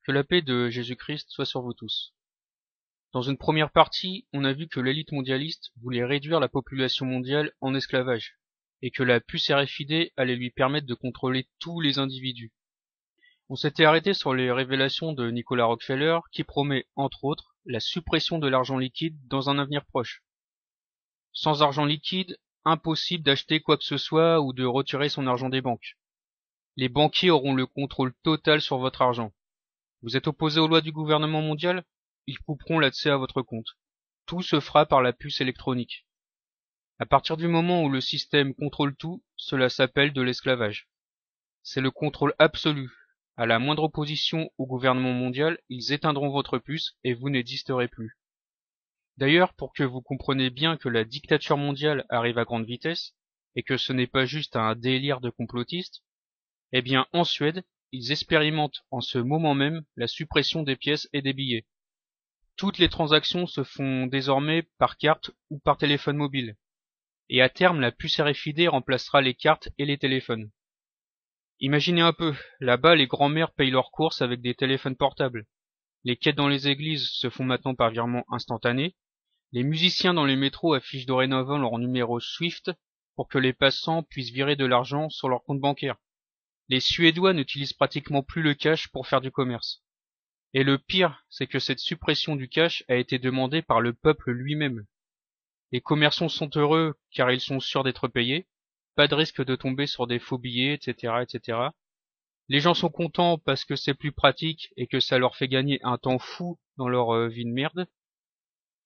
Que la paix de Jésus-Christ soit sur vous tous. Dans une première partie, on a vu que l'élite mondialiste voulait réduire la population mondiale en esclavage, et que la puce RFID allait lui permettre de contrôler tous les individus. On s'était arrêté sur les révélations de Nicolas Rockefeller qui promet, entre autres, la suppression de l'argent liquide dans un avenir proche. Sans argent liquide, impossible d'acheter quoi que ce soit ou de retirer son argent des banques. Les banquiers auront le contrôle total sur votre argent. Vous êtes opposé aux lois du gouvernement mondial? Ils couperont l'accès à votre compte. Tout se fera par la puce électronique. À partir du moment où le système contrôle tout, cela s'appelle de l'esclavage. C'est le contrôle absolu. À la moindre opposition au gouvernement mondial, ils éteindront votre puce et vous n'existerez plus. D'ailleurs, pour que vous compreniez bien que la dictature mondiale arrive à grande vitesse, et que ce n'est pas juste un délire de complotistes, eh bien, en Suède, ils expérimentent en ce moment même la suppression des pièces et des billets. Toutes les transactions se font désormais par carte ou par téléphone mobile. Et à terme, la puce RFID remplacera les cartes et les téléphones. Imaginez un peu, là-bas les grands-mères payent leurs courses avec des téléphones portables. Les quêtes dans les églises se font maintenant par virement instantané. Les musiciens dans les métros affichent dorénavant leur numéro Swift pour que les passants puissent virer de l'argent sur leur compte bancaire. Les Suédois n'utilisent pratiquement plus le cash pour faire du commerce. Et le pire, c'est que cette suppression du cash a été demandée par le peuple lui-même. Les commerçants sont heureux car ils sont sûrs d'être payés, pas de risque de tomber sur des faux billets, etc., etc. Les gens sont contents parce que c'est plus pratique et que ça leur fait gagner un temps fou dans leur vie de merde.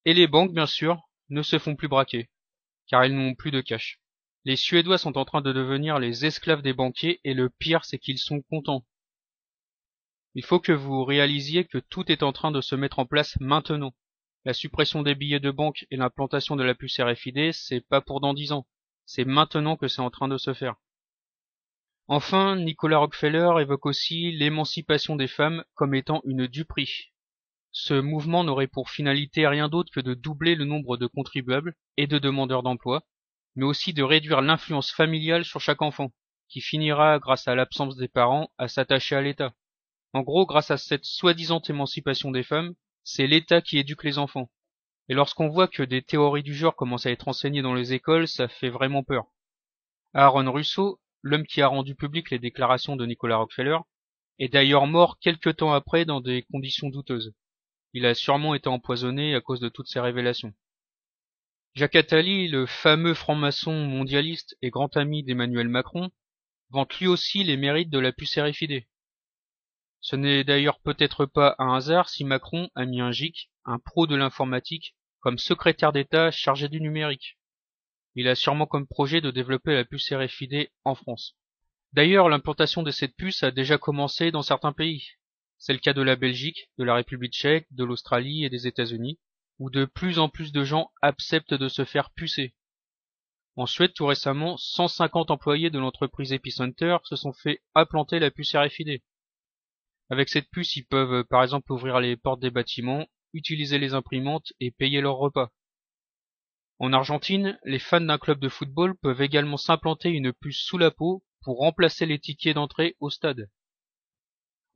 Et les banques, bien sûr, ne se font plus braquer, car elles n'ont plus de cash. Les Suédois sont en train de devenir les esclaves des banquiers et le pire, c'est qu'ils sont contents. Il faut que vous réalisiez que tout est en train de se mettre en place maintenant. La suppression des billets de banque et l'implantation de la puce RFID, c'est pas pour dans 10 ans. C'est maintenant que c'est en train de se faire. Enfin, Nicolas Rockefeller évoque aussi l'émancipation des femmes comme étant une duperie. Ce mouvement n'aurait pour finalité rien d'autre que de doubler le nombre de contribuables et de demandeurs d'emploi, mais aussi de réduire l'influence familiale sur chaque enfant, qui finira, grâce à l'absence des parents, à s'attacher à l'État. En gros, grâce à cette soi-disant émancipation des femmes, c'est l'État qui éduque les enfants. Et lorsqu'on voit que des théories du genre commencent à être enseignées dans les écoles, ça fait vraiment peur. Aaron Russo, l'homme qui a rendu publiques les déclarations de Nicolas Rockefeller, est d'ailleurs mort quelque temps après dans des conditions douteuses. Il a sûrement été empoisonné à cause de toutes ces révélations. Jacques Attali, le fameux franc-maçon mondialiste et grand ami d'Emmanuel Macron, vante lui aussi les mérites de la puce RFID. Ce n'est d'ailleurs peut-être pas un hasard si Macron a mis un GIC, un pro de l'informatique, comme secrétaire d'État chargé du numérique. Il a sûrement comme projet de développer la puce RFID en France. D'ailleurs, l'implantation de cette puce a déjà commencé dans certains pays. C'est le cas de la Belgique, de la République tchèque, de l'Australie et des États-Unis, où de plus en plus de gens acceptent de se faire pucer. En Suède, tout récemment, 150 employés de l'entreprise Epicenter se sont fait implanter la puce RFID. Avec cette puce, ils peuvent par exemple ouvrir les portes des bâtiments, utiliser les imprimantes et payer leurs repas. En Argentine, les fans d'un club de football peuvent également s'implanter une puce sous la peau pour remplacer les tickets d'entrée au stade.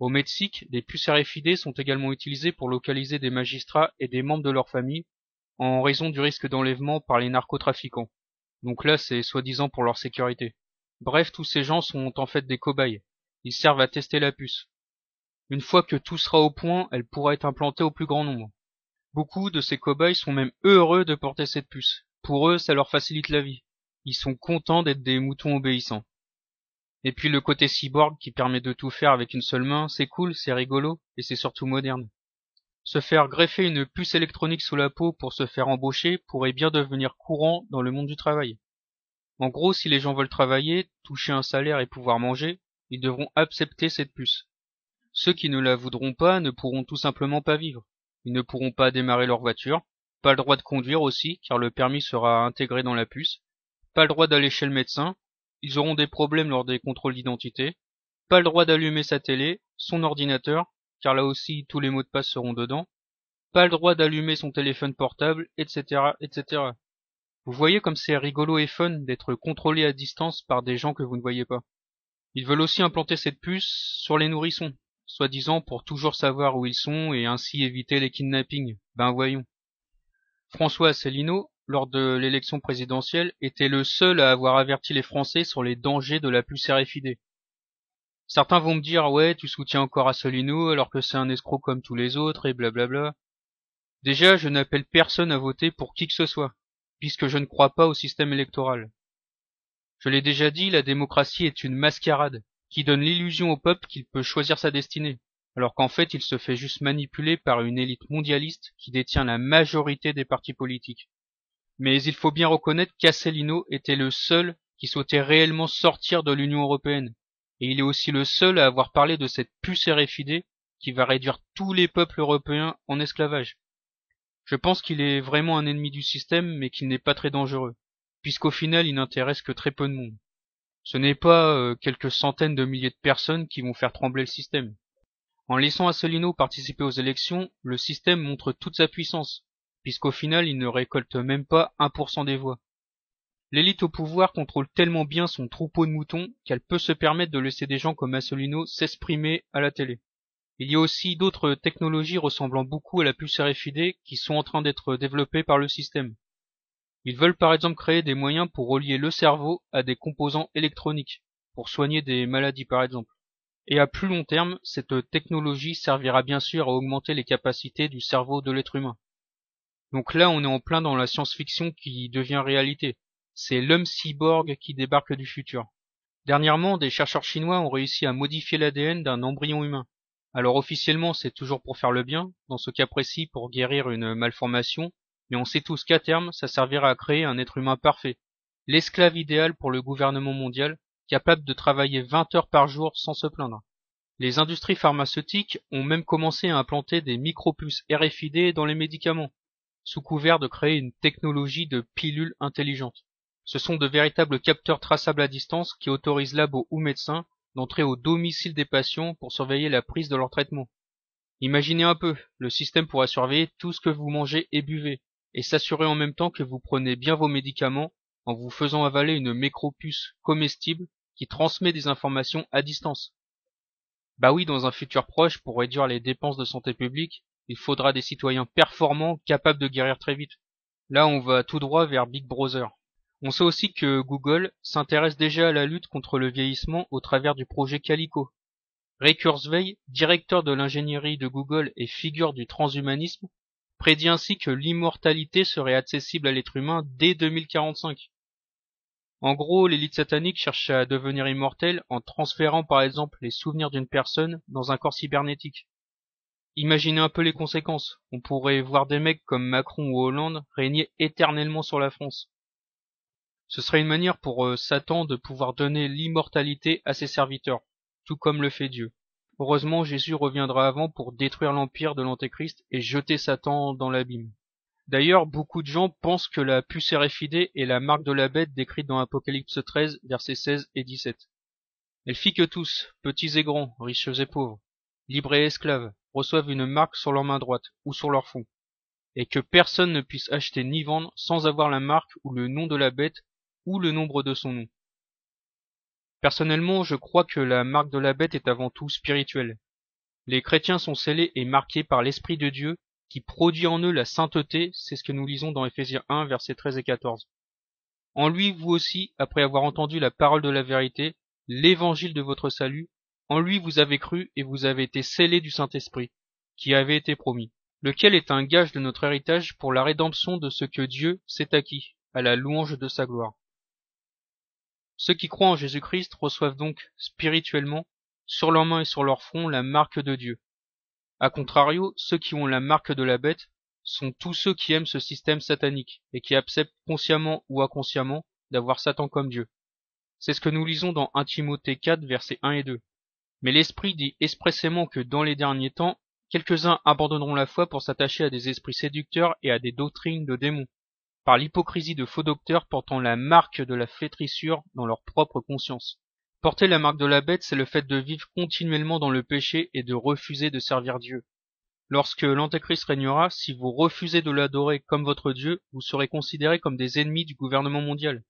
Au Mexique, des puces RFID sont également utilisées pour localiser des magistrats et des membres de leur famille en raison du risque d'enlèvement par les narcotrafiquants. Donc là, c'est soi-disant pour leur sécurité. Bref, tous ces gens sont en fait des cobayes. Ils servent à tester la puce. Une fois que tout sera au point, elle pourra être implantée au plus grand nombre. Beaucoup de ces cobayes sont même heureux de porter cette puce. Pour eux, ça leur facilite la vie. Ils sont contents d'être des moutons obéissants. Et puis le côté cyborg qui permet de tout faire avec une seule main, c'est cool, c'est rigolo, et c'est surtout moderne. Se faire greffer une puce électronique sous la peau pour se faire embaucher pourrait bien devenir courant dans le monde du travail. En gros, si les gens veulent travailler, toucher un salaire et pouvoir manger, ils devront accepter cette puce. Ceux qui ne la voudront pas ne pourront tout simplement pas vivre. Ils ne pourront pas démarrer leur voiture, pas le droit de conduire aussi, car le permis sera intégré dans la puce, pas le droit d'aller chez le médecin, ils auront des problèmes lors des contrôles d'identité, pas le droit d'allumer sa télé, son ordinateur, car là aussi tous les mots de passe seront dedans, pas le droit d'allumer son téléphone portable, etc., etc. Vous voyez comme c'est rigolo et fun d'être contrôlé à distance par des gens que vous ne voyez pas. Ils veulent aussi implanter cette puce sur les nourrissons. soi-disant pour toujours savoir où ils sont et ainsi éviter les kidnappings. Ben voyons. François Asselineau, lors de l'élection présidentielle, était le seul à avoir averti les Français sur les dangers de la puce RFID. Certains vont me dire ouais, tu soutiens encore Asselineau alors que c'est un escroc comme tous les autres et blablabla. Déjà, je n'appelle personne à voter pour qui que ce soit, puisque je ne crois pas au système électoral. Je l'ai déjà dit, la démocratie est une mascarade, qui donne l'illusion au peuple qu'il peut choisir sa destinée, alors qu'en fait il se fait juste manipuler par une élite mondialiste qui détient la majorité des partis politiques. Mais il faut bien reconnaître qu'Asselineau était le seul qui souhaitait réellement sortir de l'Union européenne, et il est aussi le seul à avoir parlé de cette puce RFID qui va réduire tous les peuples européens en esclavage. Je pense qu'il est vraiment un ennemi du système, mais qu'il n'est pas très dangereux, puisqu'au final il n'intéresse que très peu de monde. Ce n'est pas quelques centaines de milliers de personnes qui vont faire trembler le système. En laissant Asselineau participer aux élections, le système montre toute sa puissance, puisqu'au final il ne récolte même pas 1% des voix. L'élite au pouvoir contrôle tellement bien son troupeau de moutons qu'elle peut se permettre de laisser des gens comme Asselineau s'exprimer à la télé. Il y a aussi d'autres technologies ressemblant beaucoup à la puce RFID qui sont en train d'être développées par le système. Ils veulent par exemple créer des moyens pour relier le cerveau à des composants électroniques, pour soigner des maladies par exemple. Et à plus long terme, cette technologie servira bien sûr à augmenter les capacités du cerveau de l'être humain. Donc là, on est en plein dans la science-fiction qui devient réalité. C'est l'homme cyborg qui débarque du futur. Dernièrement, des chercheurs chinois ont réussi à modifier l'ADN d'un embryon humain. Alors officiellement, c'est toujours pour faire le bien, dans ce cas précis pour guérir une malformation, mais on sait tous qu'à terme, ça servira à créer un être humain parfait, l'esclave idéal pour le gouvernement mondial, capable de travailler 20 heures par jour sans se plaindre. Les industries pharmaceutiques ont même commencé à implanter des micropuces RFID dans les médicaments, sous couvert de créer une technologie de pilules intelligentes. Ce sont de véritables capteurs traçables à distance qui autorisent labos ou médecins d'entrer au domicile des patients pour surveiller la prise de leur traitement. Imaginez un peu, le système pourra surveiller tout ce que vous mangez et buvez, et s'assurer en même temps que vous prenez bien vos médicaments en vous faisant avaler une micropuce comestible qui transmet des informations à distance. Bah oui, dans un futur proche, pour réduire les dépenses de santé publique, il faudra des citoyens performants capables de guérir très vite. Là, on va tout droit vers Big Brother. On sait aussi que Google s'intéresse déjà à la lutte contre le vieillissement au travers du projet Calico. Ray Kurzweil, directeur de l'ingénierie de Google et figure du transhumanisme, prédit ainsi que l'immortalité serait accessible à l'être humain dès 2045. En gros, l'élite satanique cherche à devenir immortelle en transférant par exemple les souvenirs d'une personne dans un corps cybernétique. Imaginez un peu les conséquences. On pourrait voir des mecs comme Macron ou Hollande régner éternellement sur la France. Ce serait une manière pour Satan de pouvoir donner l'immortalité à ses serviteurs, tout comme le fait Dieu. Heureusement, Jésus reviendra avant pour détruire l'empire de l'Antéchrist et jeter Satan dans l'abîme. D'ailleurs, beaucoup de gens pensent que la puce RFID est la marque de la bête décrite dans Apocalypse 13, versets 16 et 17. Elle fit que tous, petits et grands, riches et pauvres, libres et esclaves, reçoivent une marque sur leur main droite ou sur leur front, et que personne ne puisse acheter ni vendre sans avoir la marque ou le nom de la bête ou le nombre de son nom. Personnellement, je crois que la marque de la bête est avant tout spirituelle. Les chrétiens sont scellés et marqués par l'Esprit de Dieu qui produit en eux la sainteté, c'est ce que nous lisons dans Éphésiens 1, versets 13 et 14. En lui, vous aussi, après avoir entendu la parole de la vérité, l'évangile de votre salut, en lui vous avez cru et vous avez été scellés du Saint-Esprit, qui avait été promis, lequel est un gage de notre héritage pour la rédemption de ce que Dieu s'est acquis, à la louange de sa gloire. Ceux qui croient en Jésus-Christ reçoivent donc, spirituellement, sur leurs mains et sur leur front, la marque de Dieu. A contrario, ceux qui ont la marque de la bête sont tous ceux qui aiment ce système satanique et qui acceptent consciemment ou inconsciemment d'avoir Satan comme Dieu. C'est ce que nous lisons dans 1 Timothée 4, versets 1 et 2. Mais l'Esprit dit expressément que dans les derniers temps, quelques-uns abandonneront la foi pour s'attacher à des esprits séducteurs et à des doctrines de démons, par l'hypocrisie de faux docteurs portant la marque de la flétrissure dans leur propre conscience. Porter la marque de la bête, c'est le fait de vivre continuellement dans le péché et de refuser de servir Dieu. Lorsque l'Antéchrist régnera, si vous refusez de l'adorer comme votre Dieu, vous serez considérés comme des ennemis du gouvernement mondial,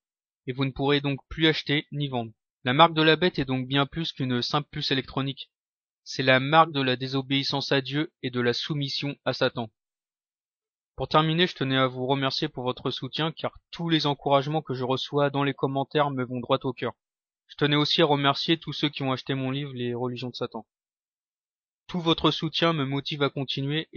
et vous ne pourrez donc plus acheter ni vendre. La marque de la bête est donc bien plus qu'une simple puce électronique. C'est la marque de la désobéissance à Dieu et de la soumission à Satan. Pour terminer, je tenais à vous remercier pour votre soutien car tous les encouragements que je reçois dans les commentaires me vont droit au cœur. Je tenais aussi à remercier tous ceux qui ont acheté mon livre Les religions de Satan. Tout votre soutien me motive à continuer